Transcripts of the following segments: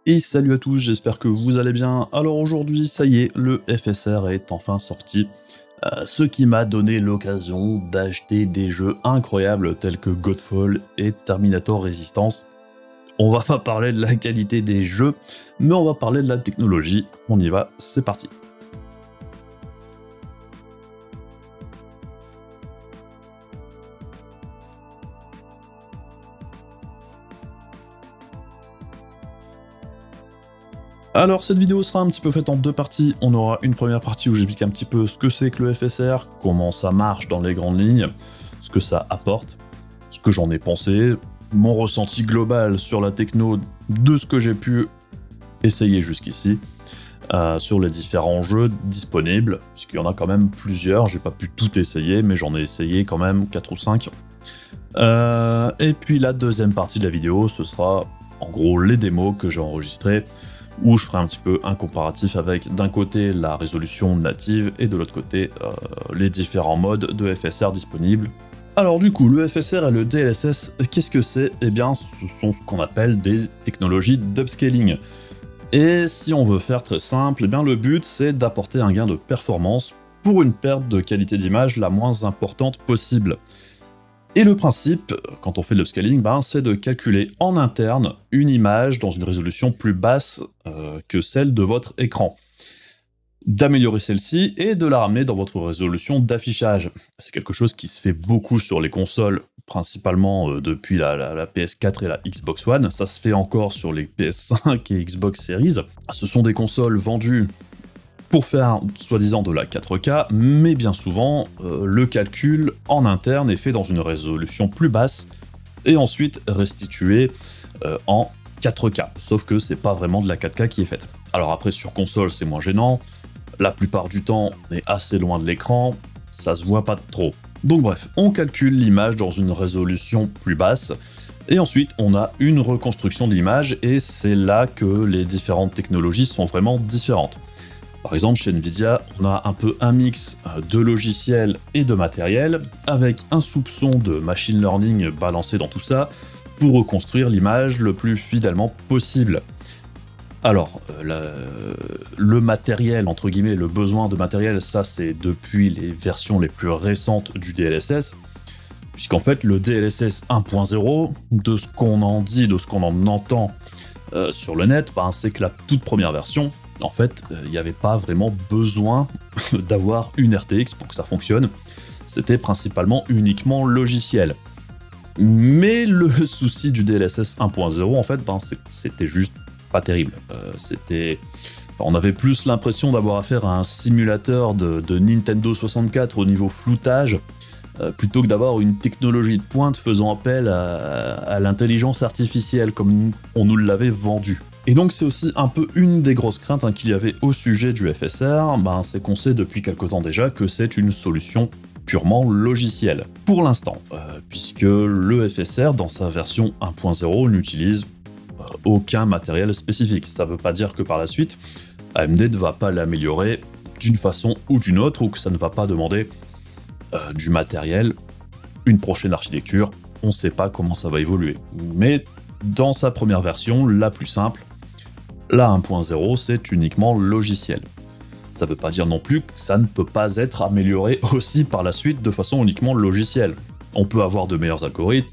Et salut à tous, j'espère que vous allez bien. Alors aujourd'hui, ça y est, le FSR est enfin sorti, ce qui m'a donné l'occasion d'acheter des jeux incroyables tels que Godfall et Terminator Resistance. On va pas parler de la qualité des jeux, mais on va parler de la technologie. On y va, c'est parti. Alors cette vidéo sera un petit peu faite en deux parties. On aura une première partie où j'explique un petit peu ce que c'est que le FSR, comment ça marche dans les grandes lignes, ce que ça apporte, ce que j'en ai pensé, mon ressenti global sur la techno de ce que j'ai pu essayer jusqu'ici, sur les différents jeux disponibles, puisqu'il y en a quand même plusieurs, j'ai pas pu tout essayer, mais j'en ai essayé quand même 4 ou 5. Et puis la deuxième partie de la vidéo, ce sera en gros les démos que j'ai enregistrées, où je ferai un petit peu un comparatif avec d'un côté la résolution native et de l'autre côté les différents modes de FSR disponibles. Alors du coup, le FSR et le DLSS, qu'est-ce que c'est? Eh bien, ce sont ce qu'on appelle des technologies d'upscaling. Et si on veut faire très simple, eh bien le but c'est d'apporter un gain de performance pour une perte de qualité d'image la moins importante possible. Et le principe, quand on fait de l'upscaling, c'est de calculer en interne une image dans une résolution plus basse que celle de votre écran, d'améliorer celle-ci et de la ramener dans votre résolution d'affichage. C'est quelque chose qui se fait beaucoup sur les consoles, principalement depuis la PS4 et la Xbox One. Ça se fait encore sur les PS5 et Xbox Series. Ce sont des consoles vendues pour faire soi-disant de la 4K, mais bien souvent, le calcul en interne est fait dans une résolution plus basse, et ensuite restitué en 4K, sauf que c'est pas vraiment de la 4K qui est faite. Alors après, sur console, c'est moins gênant, la plupart du temps, on est assez loin de l'écran, ça se voit pas trop. Donc bref, on calcule l'image dans une résolution plus basse, et ensuite on a une reconstruction de l'image, et c'est là que les différentes technologies sont vraiment différentes. Par exemple, chez Nvidia, on a un peu un mix de logiciels et de matériel, avec un soupçon de machine learning balancé dans tout ça, pour reconstruire l'image le plus fidèlement possible. Alors, le matériel, entre guillemets, le besoin de matériel, ça c'est depuis les versions les plus récentes du DLSS, puisqu'en fait, le DLSS 1.0, de ce qu'on en dit, de ce qu'on en entend sur le net, c'est que la toute première version, en fait, il n'y avait pas vraiment besoin d'avoir une RTX pour que ça fonctionne. C'était principalement uniquement logiciel. Mais le souci du DLSS 1.0, en fait, c'était juste pas terrible. On avait plus l'impression d'avoir affaire à un simulateur de Nintendo 64 au niveau floutage, plutôt que d'avoir une technologie de pointe faisant appel à l'intelligence artificielle, comme on nous l'avait vendu. Et donc c'est aussi un peu une des grosses craintes qu'il y avait au sujet du FSR, c'est qu'on sait depuis quelque temps déjà que c'est une solution purement logicielle. Pour l'instant, puisque le FSR, dans sa version 1.0, n'utilise aucun matériel spécifique. Ça veut pas dire que par la suite, AMD ne va pas l'améliorer d'une façon ou d'une autre, ou que ça ne va pas demander du matériel, une prochaine architecture, on sait pas comment ça va évoluer. Mais dans sa première version, la plus simple, la 1.0, c'est uniquement logiciel. Ça veut pas dire non plus que ça ne peut pas être amélioré aussi par la suite de façon uniquement logicielle. On peut avoir de meilleurs algorithmes,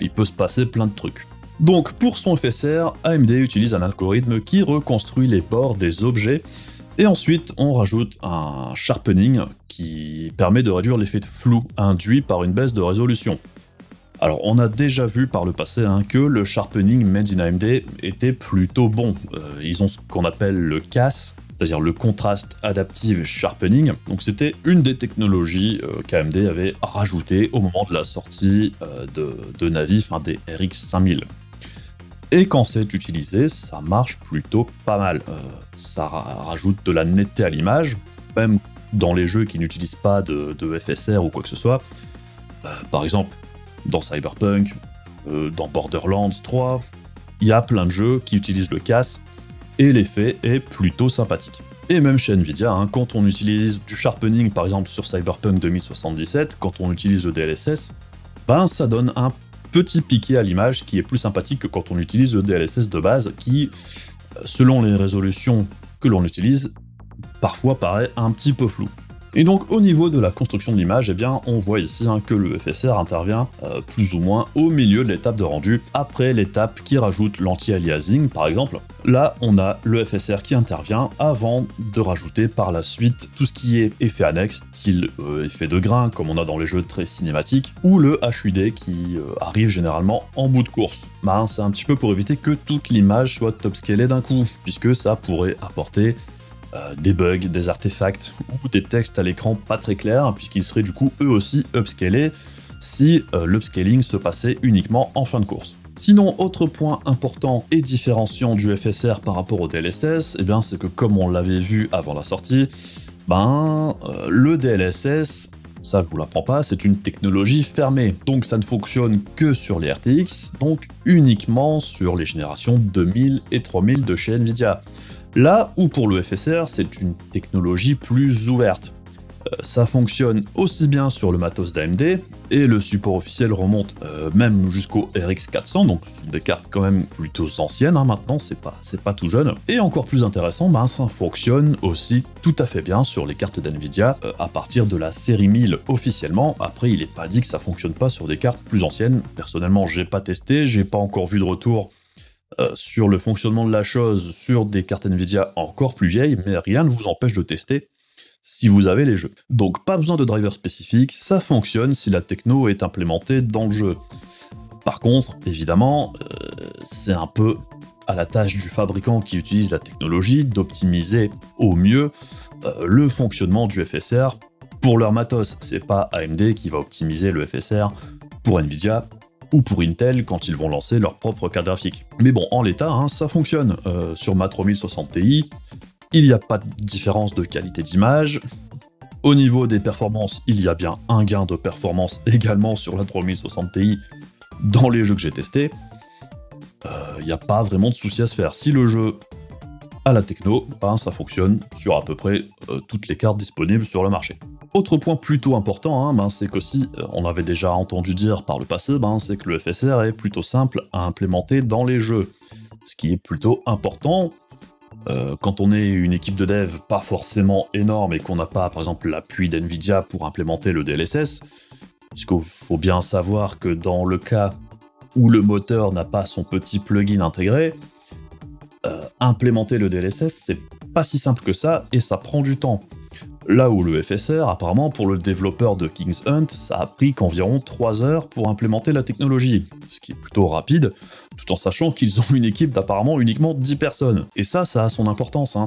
il peut se passer plein de trucs. Donc pour son FSR, AMD utilise un algorithme qui reconstruit les bords des objets, et ensuite on rajoute un sharpening qui permet de réduire l'effet de flou induit par une baisse de résolution. Alors on a déjà vu par le passé que le sharpening made in AMD était plutôt bon. Ils ont ce qu'on appelle le CAS, c'est-à-dire le Contrast Adaptive Sharpening. Donc c'était une des technologies qu'AMD avait rajoutées au moment de la sortie de Navi, des RX 5000. Et quand c'est utilisé, ça marche plutôt pas mal. Ça rajoute de la netteté à l'image, même dans les jeux qui n'utilisent pas de FSR ou quoi que ce soit. Par exemple, dans Cyberpunk, dans Borderlands 3, il y a plein de jeux qui utilisent le CAS, et l'effet est plutôt sympathique. Et même chez Nvidia, quand on utilise du sharpening, par exemple sur Cyberpunk 2077, quand on utilise le DLSS, ça donne un petit piqué à l'image qui est plus sympathique que quand on utilise le DLSS de base qui, selon les résolutions que l'on utilise, parfois paraît un petit peu flou. Et donc au niveau de la construction de l'image, eh bien on voit ici que le FSR intervient plus ou moins au milieu de l'étape de rendu, après l'étape qui rajoute l'anti-aliasing par exemple. Là on a le FSR qui intervient avant de rajouter par la suite tout ce qui est effet annexe, style effet de grain comme on a dans les jeux très cinématiques, ou le HUD qui arrive généralement en bout de course. C'est un petit peu pour éviter que toute l'image soit upscalée d'un coup, puisque ça pourrait apporter des bugs, des artefacts ou des textes à l'écran pas très clairs, puisqu'ils seraient du coup eux aussi upscalés si l'upscaling se passait uniquement en fin de course. Sinon, autre point important et différenciant du FSR par rapport au DLSS, eh bien c'est que comme on l'avait vu avant la sortie, le DLSS, ça je vous l'apprends pas, c'est une technologie fermée, donc ça ne fonctionne que sur les RTX, donc uniquement sur les générations 2000 et 3000 de chez Nvidia. Là où pour le FSR, c'est une technologie plus ouverte. Ça fonctionne aussi bien sur le matos d'AMD, et le support officiel remonte même jusqu'au RX 400, donc ce sont des cartes quand même plutôt anciennes maintenant, c'est pas tout jeune. Et encore plus intéressant, ça fonctionne aussi tout à fait bien sur les cartes d'NVIDIA à partir de la série 1000 officiellement. Après, il n'est pas dit que ça fonctionne pas sur des cartes plus anciennes. Personnellement, j'ai pas testé, j'ai pas encore vu de retour sur le fonctionnement de la chose sur des cartes Nvidia encore plus vieilles, mais rien ne vous empêche de tester si vous avez les jeux. Donc pas besoin de driver spécifique, ça fonctionne si la techno est implémentée dans le jeu. Par contre, évidemment, c'est un peu à la tâche du fabricant qui utilise la technologie d'optimiser au mieux le fonctionnement du FSR pour leur matos. C'est pas AMD qui va optimiser le FSR pour Nvidia ou pour Intel quand ils vont lancer leur propre carte graphique. Mais bon, en l'état, ça fonctionne. Sur ma 3060 Ti, il n'y a pas de différence de qualité d'image. Au niveau des performances, il y a bien un gain de performance également sur la 3060 Ti dans les jeux que j'ai testés. Il n'y a pas vraiment de souci à se faire. Si le jeu a la techno, ça fonctionne sur à peu près toutes les cartes disponibles sur le marché. Autre point plutôt important, c'est qu'aussi, on avait déjà entendu dire par le passé, c'est que le FSR est plutôt simple à implémenter dans les jeux. Ce qui est plutôt important quand on est une équipe de dev pas forcément énorme et qu'on n'a pas, par exemple, l'appui d'NVIDIA pour implémenter le DLSS, puisqu'il faut bien savoir que dans le cas où le moteur n'a pas son petit plugin intégré, implémenter le DLSS, c'est pas si simple que ça, et ça prend du temps. Là où le FSR, apparemment, pour le développeur de King's Hunt, ça a pris qu'environ 3 heures pour implémenter la technologie, ce qui est plutôt rapide, tout en sachant qu'ils ont une équipe d'apparemment uniquement 10 personnes. Et ça a son importance.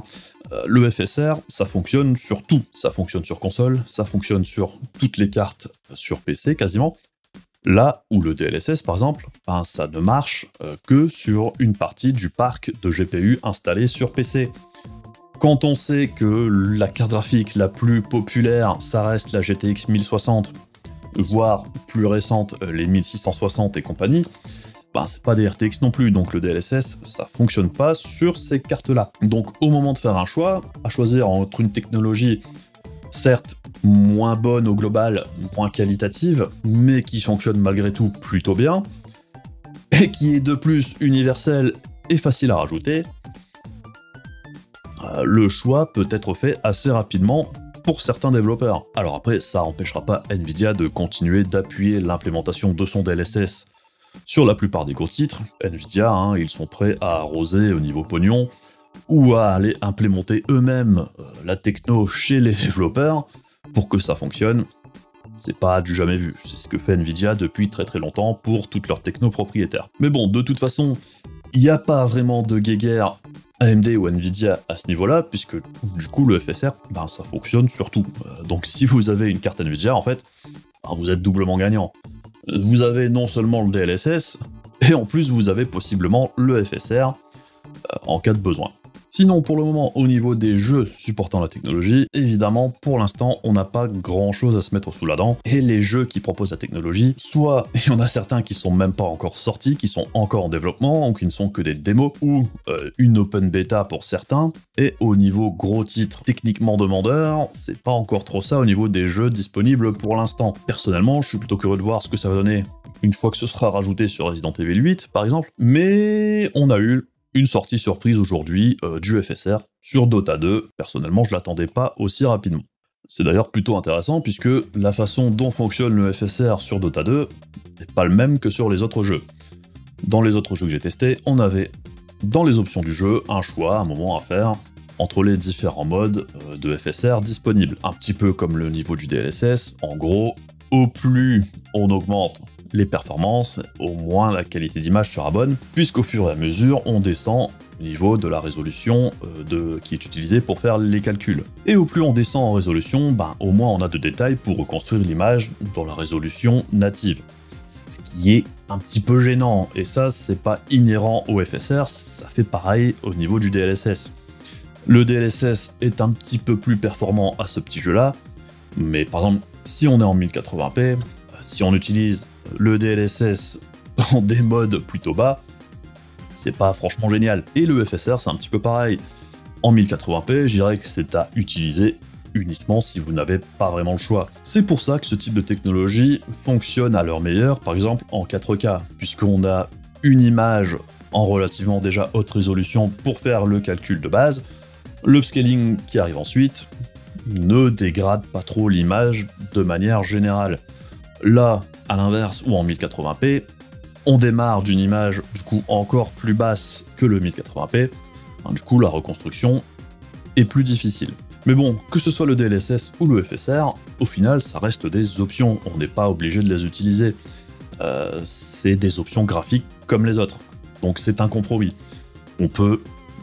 Le FSR, ça fonctionne sur tout. Ça fonctionne sur console, ça fonctionne sur toutes les cartes sur PC quasiment. Là où le DLSS, par exemple, ça ne marche que sur une partie du parc de GPU installé sur PC. Quand on sait que la carte graphique la plus populaire, ça reste la GTX 1060, voire plus récente, les 1660 et compagnie, c'est pas des RTX non plus, donc le DLSS, ça fonctionne pas sur ces cartes-là. Donc au moment de faire un choix, à choisir entre une technologie, certes moins bonne au global, moins qualitative, mais qui fonctionne malgré tout plutôt bien, et qui est de plus universelle et facile à rajouter, le choix peut être fait assez rapidement pour certains développeurs. Alors après, ça n'empêchera pas Nvidia de continuer d'appuyer l'implémentation de son DLSS sur la plupart des gros titres. Nvidia, ils sont prêts à arroser au niveau pognon, ou à aller implémenter eux-mêmes la techno chez les développeurs pour que ça fonctionne. C'est pas du jamais vu, c'est ce que fait Nvidia depuis très très longtemps pour toutes leurs techno propriétaires. Mais bon, de toute façon, il n'y a pas vraiment de guéguerre AMD ou Nvidia à ce niveau-là, puisque du coup le FSR, ça fonctionne sur tout. Donc si vous avez une carte Nvidia, en fait, vous êtes doublement gagnant. Vous avez non seulement le DLSS, et en plus vous avez possiblement le FSR en cas de besoin. Sinon, pour le moment, au niveau des jeux supportant la technologie, évidemment, pour l'instant, on n'a pas grand-chose à se mettre sous la dent. Et les jeux qui proposent la technologie, soit il y en a certains qui sont même pas encore sortis, qui sont encore en développement, ou qui ne sont que des démos, ou une open beta pour certains. Et au niveau gros titres techniquement demandeurs, c'est pas encore trop ça au niveau des jeux disponibles pour l'instant. Personnellement, je suis plutôt curieux de voir ce que ça va donner une fois que ce sera rajouté sur Resident Evil 8 par exemple, mais on a eu une sortie surprise aujourd'hui du FSR sur Dota 2. Personnellement, je l'attendais pas aussi rapidement. C'est d'ailleurs plutôt intéressant puisque la façon dont fonctionne le FSR sur Dota 2 n'est pas le même que sur les autres jeux. Dans les autres jeux que j'ai testés, on avait dans les options du jeu un choix, un moment à faire entre les différents modes de FSR disponibles. Un petit peu comme le niveau du DLSS, en gros, au plus on augmente les performances, au moins la qualité d'image sera bonne, puisqu'au fur et à mesure, on descend au niveau de la résolution qui est utilisée pour faire les calculs. Et au plus on descend en résolution, au moins on a de détails pour reconstruire l'image dans la résolution native. Ce qui est un petit peu gênant, et ça, c'est pas inhérent au FSR, ça fait pareil au niveau du DLSS. Le DLSS est un petit peu plus performant à ce petit jeu-là, mais par exemple, si on est en 1080p, si on utilise le DLSS dans des modes plutôt bas, c'est pas franchement génial. Et le FSR, c'est un petit peu pareil. En 1080p, je dirais que c'est à utiliser uniquement si vous n'avez pas vraiment le choix. C'est pour ça que ce type de technologie fonctionne à leur meilleur, par exemple en 4K, puisqu'on a une image en relativement déjà haute résolution pour faire le calcul de base. L'upscaling qui arrive ensuite ne dégrade pas trop l'image de manière générale. Là, à l'inverse, ou en 1080p, on démarre d'une image du coup encore plus basse que le 1080p, du coup la reconstruction est plus difficile. Mais bon, que ce soit le DLSS ou le FSR, au final ça reste des options, on n'est pas obligé de les utiliser. C'est des options graphiques comme les autres, donc c'est un compromis. On peut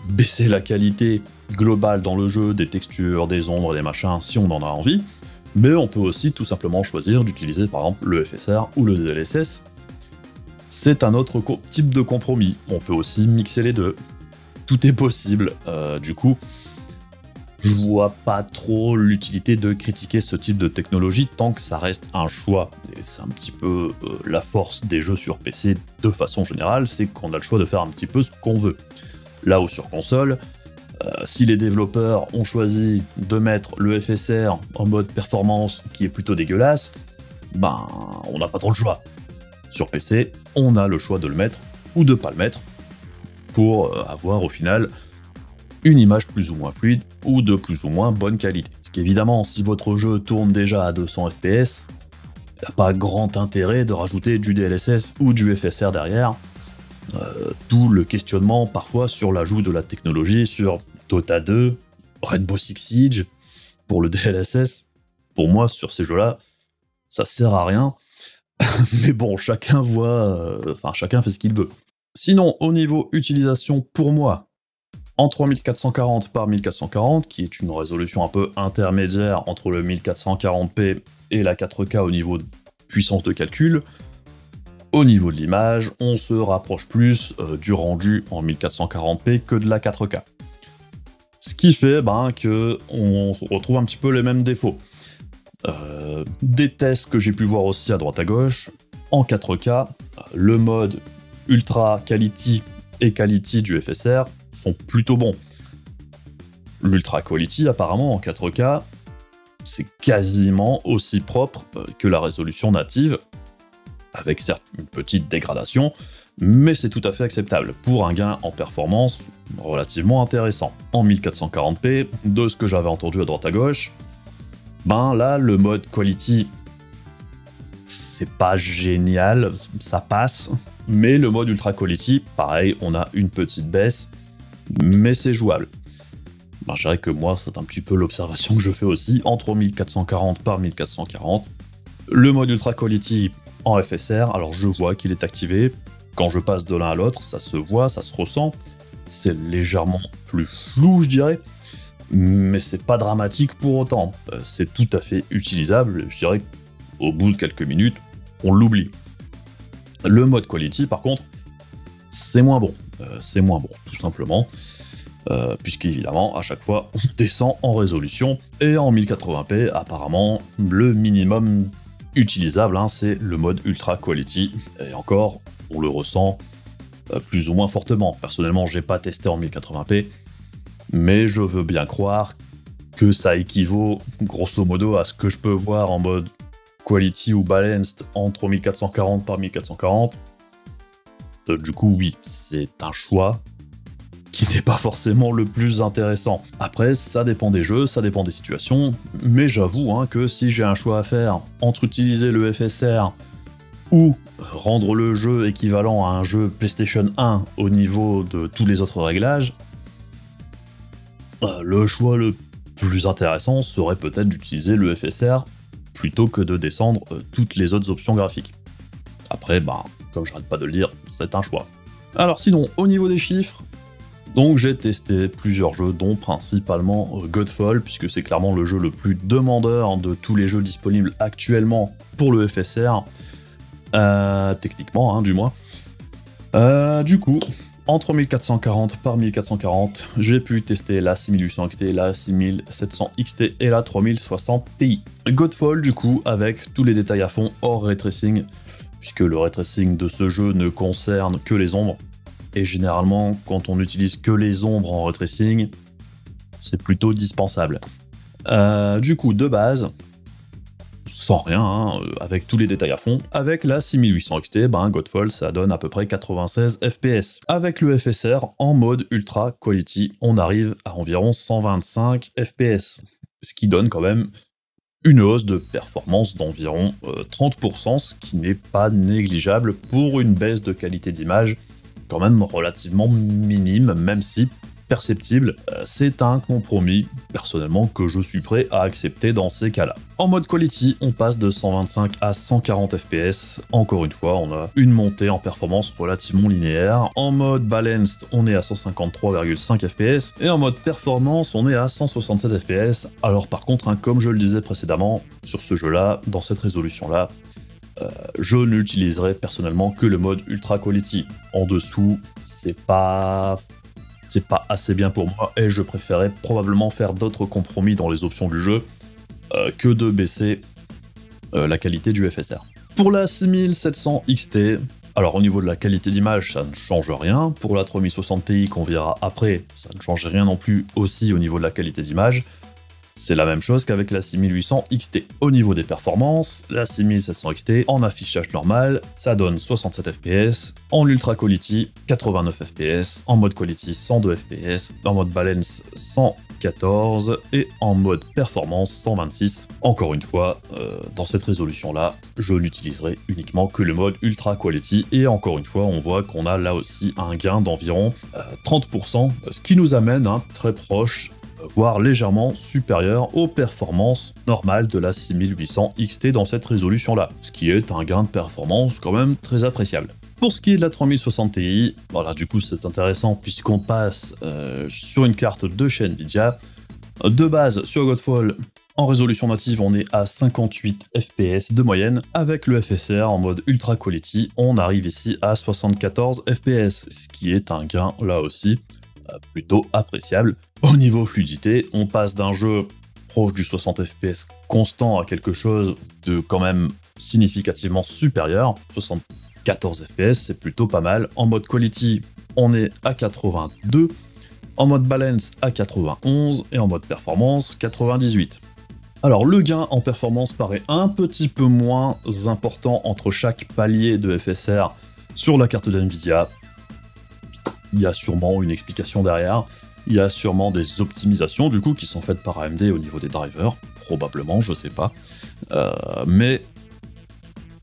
baisser la qualité globale dans le jeu, des textures, des ombres, des machins, si on en a envie, mais on peut aussi tout simplement choisir d'utiliser par exemple le FSR ou le DLSS. C'est un autre type de compromis, on peut aussi mixer les deux. Tout est possible, du coup, je vois pas trop l'utilité de critiquer ce type de technologie tant que ça reste un choix. Et c'est un petit peu la force des jeux sur PC de façon générale, c'est qu'on a le choix de faire un petit peu ce qu'on veut. Là où sur console, si les développeurs ont choisi de mettre le FSR en mode performance qui est plutôt dégueulasse, on n'a pas trop le choix. Sur PC, on a le choix de le mettre ou de pas le mettre pour avoir au final une image plus ou moins fluide ou de plus ou moins bonne qualité. Ce qui évidemment, si votre jeu tourne déjà à 200 fps, il n'y a pas grand intérêt de rajouter du DLSS ou du FSR derrière. D'où le questionnement parfois sur l'ajout de la technologie sur Dota 2, Rainbow Six Siege, pour le DLSS. Pour moi, sur ces jeux-là, ça sert à rien. Mais bon, chacun chacun fait ce qu'il veut. Sinon, au niveau utilisation, pour moi, en 3440 par 1440, qui est une résolution un peu intermédiaire entre le 1440p et la 4K au niveau de puissance de calcul, au niveau de l'image, on se rapproche plus du rendu en 1440p que de la 4K. Ce qui fait qu'on se retrouve un petit peu les mêmes défauts. Des tests que j'ai pu voir aussi à droite à gauche, en 4K, le mode Ultra Quality et Quality du FSR sont plutôt bons. L'Ultra Quality, apparemment, en 4K, c'est quasiment aussi propre que la résolution native, avec certes une petite dégradation, mais c'est tout à fait acceptable pour un gain en performance relativement intéressant. En 1440p, de ce que j'avais entendu à droite à gauche, là, le mode Quality, c'est pas génial, ça passe, mais le mode Ultra Quality, pareil, on a une petite baisse, mais c'est jouable. Je dirais que moi, c'est un petit peu l'observation que je fais aussi, entre 1440 par 1440. Le mode Ultra Quality en FSR, alors je vois qu'il est activé, quand je passe de l'un à l'autre, ça se voit, ça se ressent, c'est légèrement plus flou, je dirais, mais c'est pas dramatique pour autant, c'est tout à fait utilisable, je dirais qu'au bout de quelques minutes, on l'oublie. Le mode Quality, par contre, c'est moins bon, tout simplement, puisqu'évidemment, à chaque fois, on descend en résolution, et en 1080p, apparemment, le minimum utilisable, c'est le mode Ultra Quality, et encore, on le ressent plus ou moins fortement. Personnellement, j'ai pas testé en 1080p, mais je veux bien croire que ça équivaut grosso modo à ce que je peux voir en mode quality ou balanced entre 1440 par 1440. Du coup, oui, c'est un choix qui n'est pas forcément le plus intéressant. Après, ça dépend des jeux, ça dépend des situations, mais j'avoue que si j'ai un choix à faire entre utiliser le FSR ou rendre le jeu équivalent à un jeu PlayStation 1 au niveau de tous les autres réglages, le choix le plus intéressant serait peut-être d'utiliser le FSR plutôt que de descendre toutes les autres options graphiques. Après, comme j'arrête pas de le dire, c'est un choix. Alors sinon, au niveau des chiffres, donc j'ai testé plusieurs jeux, dont principalement Godfall, puisque c'est clairement le jeu le plus demandeur de tous les jeux disponibles actuellement pour le FSR, techniquement, du moins. Du coup, entre 1440 par 1440, j'ai pu tester la 6800 XT, la 6700 XT et la 3060 Ti. Godfall, du coup, avec tous les détails à fond, hors ray tracing, puisque le ray tracing de ce jeu ne concerne que les ombres. Et généralement, quand on n'utilise que les ombres en ray tracing, c'est plutôt dispensable. Du coup, de base, sans rien, avec tous les détails à fond, avec la 6800 XT, Godfall, ça donne à peu près 96 FPS. Avec le FSR, en mode Ultra Quality, on arrive à environ 125 FPS, ce qui donne quand même une hausse de performance d'environ 30%, ce qui n'est pas négligeable pour une baisse de qualité d'image quand même relativement minime, même si perceptible. C'est un compromis, personnellement, que je suis prêt à accepter dans ces cas-là. En mode quality, on passe de 125 à 140 FPS. Encore une fois, on a une montée en performance relativement linéaire. En mode balanced, on est à 153,5 FPS. Et en mode performance, on est à 167 FPS. Alors par contre, comme je le disais précédemment, sur ce jeu-là, dans cette résolution-là, je n'utiliserai personnellement que le mode Ultra Quality. En dessous, c'est pas assez bien pour moi et je préférais probablement faire d'autres compromis dans les options du jeu que de baisser la qualité du FSR. Pour la 6700 XT, alors au niveau de la qualité d'image, ça ne change rien. Pour la 3060 Ti qu'on verra après, ça ne change rien non plus aussi au niveau de la qualité d'image. C'est la même chose qu'avec la 6800 XT. Au niveau des performances, la 6700 XT en affichage normal, ça donne 67 FPS, en Ultra Quality 89 FPS, en mode Quality 102 FPS, en mode Balance 114 et en mode Performance 126. Encore une fois, dans cette résolution-là, je n'utiliserai uniquement que le mode Ultra Quality et encore une fois, on voit qu'on a là aussi un gain d'environ 30%, ce qui nous amène très proche, voire légèrement supérieur aux performances normales de la 6800 XT dans cette résolution-là, ce qui est un gain de performance quand même très appréciable. Pour ce qui est de la 3060 Ti, voilà, du coup c'est intéressant puisqu'on passe sur une carte de chez Nvidia. De base, sur Godfall, en résolution native, on est à 58 FPS de moyenne. Avec le FSR en mode Ultra Quality, on arrive ici à 74 FPS, ce qui est un gain là aussi plutôt appréciable. Au niveau fluidité, on passe d'un jeu proche du 60 FPS constant à quelque chose de quand même significativement supérieur. 74 FPS, c'est plutôt pas mal. En mode quality, on est à 82. En mode balance, à 91. Et en mode performance, 98. Alors le gain en performance paraît un petit peu moins important entre chaque palier de FSR sur la carte d'Nvidia. Il y a sûrement une explication derrière. Il y a sûrement des optimisations du coup qui sont faites par AMD au niveau des drivers, probablement, je sais pas. Mais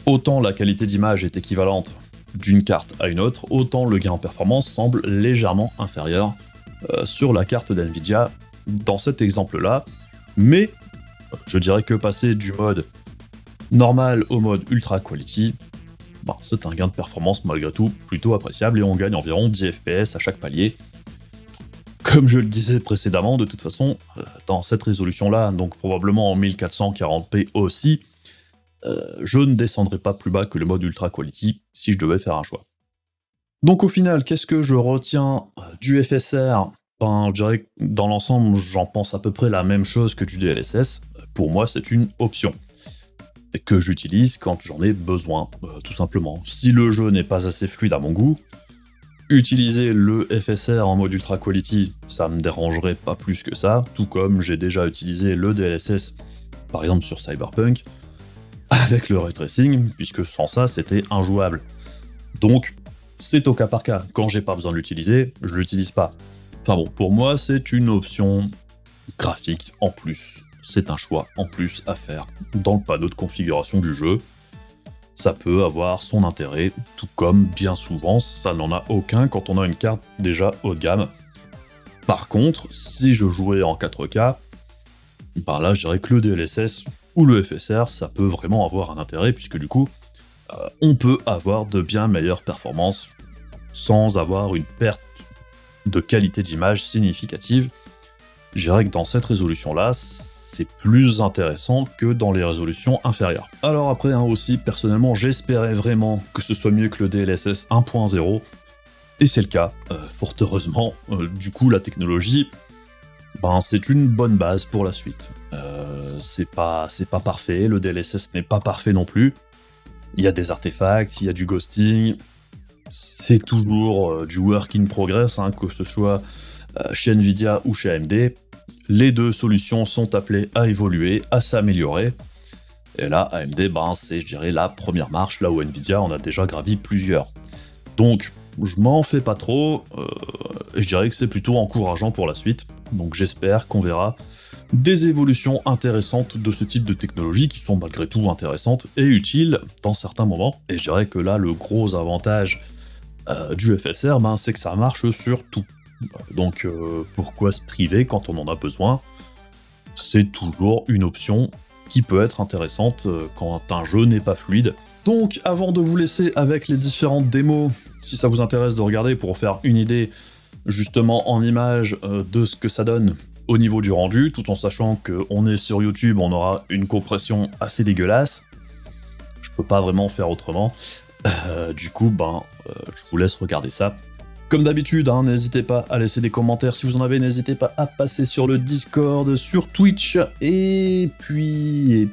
autant la qualité d'image est équivalente d'une carte à une autre, autant le gain en performance semble légèrement inférieur sur la carte d'Nvidia dans cet exemple-là. Mais je dirais que passer du mode normal au mode Ultra Quality, c'est un gain de performance malgré tout plutôt appréciable et on gagne environ 10 FPS à chaque palier. Comme je le disais précédemment, de toute façon, dans cette résolution-là, donc probablement en 1440p aussi, je ne descendrai pas plus bas que le mode Ultra Quality si je devais faire un choix. Donc au final, qu'est-ce que je retiens du FSR ? Je dirais que dans l'ensemble, j'en pense à peu près la même chose que du DLSS. Pour moi, c'est une option que j'utilise quand j'en ai besoin, tout simplement. Si le jeu n'est pas assez fluide à mon goût, utiliser le FSR en mode Ultra Quality, ça me dérangerait pas plus que ça, tout comme j'ai déjà utilisé le DLSS, par exemple sur Cyberpunk. avec le ray tracing, puisque sans ça, c'était injouable. Donc, c'est au cas par cas. Quand j'ai pas besoin de l'utiliser, je l'utilise pas. Enfin bon, pour moi, c'est une option graphique en plus. C'est un choix en plus à faire dans le panneau de configuration du jeu. Ça peut avoir son intérêt, tout comme bien souvent, ça n'en a aucun quand on a une carte déjà haut de gamme. Par contre, si je jouais en 4K, ben là, je dirais que le DLSS ou le FSR, ça peut vraiment avoir un intérêt, puisque du coup, on peut avoir de bien meilleures performances sans avoir une perte de qualité d'image significative. Je dirais que dans cette résolution-là, c'est plus intéressant que dans les résolutions inférieures. Alors après, aussi, personnellement, j'espérais vraiment que ce soit mieux que le DLSS 1.0, et c'est le cas, fort heureusement. Du coup, la technologie, ben, c'est une bonne base pour la suite. C'est pas parfait, le DLSS n'est pas parfait non plus. Il y a des artefacts, il y a du ghosting, c'est toujours du work in progress, que ce soit chez Nvidia ou chez AMD. Les deux solutions sont appelées à évoluer, à s'améliorer. Et là, AMD, ben, c'est, je dirais, la première marche, là où Nvidia en a déjà gravi plusieurs. Donc, je m'en fais pas trop, et je dirais que c'est plutôt encourageant pour la suite. Donc j'espère qu'on verra des évolutions intéressantes de ce type de technologie, qui sont malgré tout intéressantes et utiles dans certains moments. Et je dirais que là, le gros avantage du FSR, ben, c'est que ça marche sur tout. Donc pourquoi se priver quand on en a besoin? C'est toujours une option qui peut être intéressante quand un jeu n'est pas fluide. Donc avant de vous laisser avec les différentes démos, si ça vous intéresse de regarder pour faire une idée justement en image de ce que ça donne au niveau du rendu, tout en sachant qu'on est sur YouTube, on aura une compression assez dégueulasse. Je peux pas vraiment faire autrement. Du coup, ben, je vous laisse regarder ça. Comme d'habitude, n'hésitez pas à laisser des commentaires si vous en avez, n'hésitez pas à passer sur le Discord, sur Twitch, et puis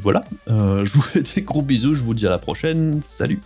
voilà. Je vous fais des gros bisous, je vous dis à la prochaine, salut!